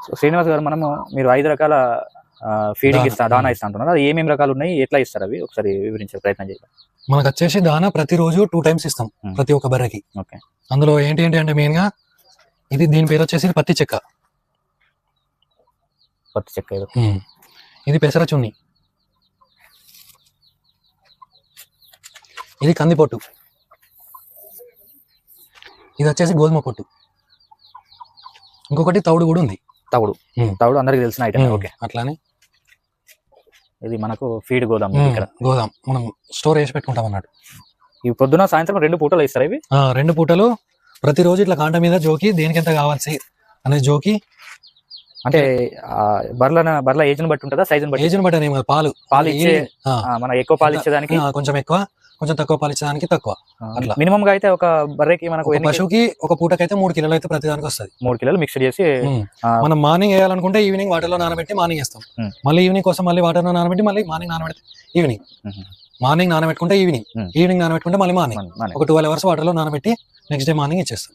So Srinivas గారు, మీరు 5 రకాల ఫీడింగ్ దానా ఇస్తా అంటున్నారు. అది ఏమేమి రకాలు ఉన్నాయి, ఎట్లా ఇస్తారు అవి ఒకసారి వివరించే ప్రయత్నం చేయాలి. మనకు వచ్చేసి దానా ప్రతిరోజు 2 టైమ్స్ ఇస్తాం ప్రతి ఒక్క బర్రెకి. ఓకే. అందులో ఏంటి అంటే మెయిన్ గా దీని పేరు వచ్చేసి పత్తి చెక్క. ఇది పెసర చున్ని, ఇది కంది పొట్టు, ఇది వచ్చేసి గోధుమ పొట్టు, ఇంకొకటి తవుడు కూడా ఉంది. తవుడు అందరికి తెలిసిన ఐటమ్. ఓకే. అట్లానే ఇది మనకు ఫీడ్ గోదాం. ఇక్కడ గోదాం మనం స్టోర్ చేసి పెట్టుకుంటాం అన్నట్టు. ఇవి పొద్దున సాయంత్రం 2 పూటలు ఇస్తారు. ఇవి 2 పూటలు ప్రతిరోజు ఇట్లా కాంట మీద జోకి దేనికి ఎంత కావాల్సి అనేది జోకి. అంటే బర్ల ఏజ్ ని బట్టి ఉంటుందా, సైజుని బట్టి? ఏజ్ ని బట్టి పాలు ఇచ్చే మన ఎక్కువ పాలు ఇచ్చేదానికి కొంచెం ఎక్కువ, కొంచెం తక్కువ పాలు ఇచ్చేదానికి తక్కువ. అట్లా మినిమం గా అయితే ఒక బర్రెకి మనకు పశువుకి ఒక పూటకైతే 3 కిలోలు అయితే ప్రతిదానికి వస్తుంది. 3 కిలోలు మిక్స్ చేసి మనం మార్నింగ్ వేయాలనుకుంటే ఈవినింగ్ వాటర్లో నానబెట్టి మార్నింగ్ వేస్తాం. మళ్ళీ ఈవినింగ్ కోసం మళ్ళీ వాటర్లో నానబెట్టి మళ్ళీ మార్నింగ్ నానబెడితే ఈవినింగ్, మార్నింగ్ నానబెట్టుకుంటే ఈవినింగ్ నానబెట్టుకుంటే మళ్ళీ మార్నింగ్ ఒక 12 hours వాటర్లో నానబెట్టి నెక్స్ట్ డే మార్నింగ్ ఇచ్చేస్తాం.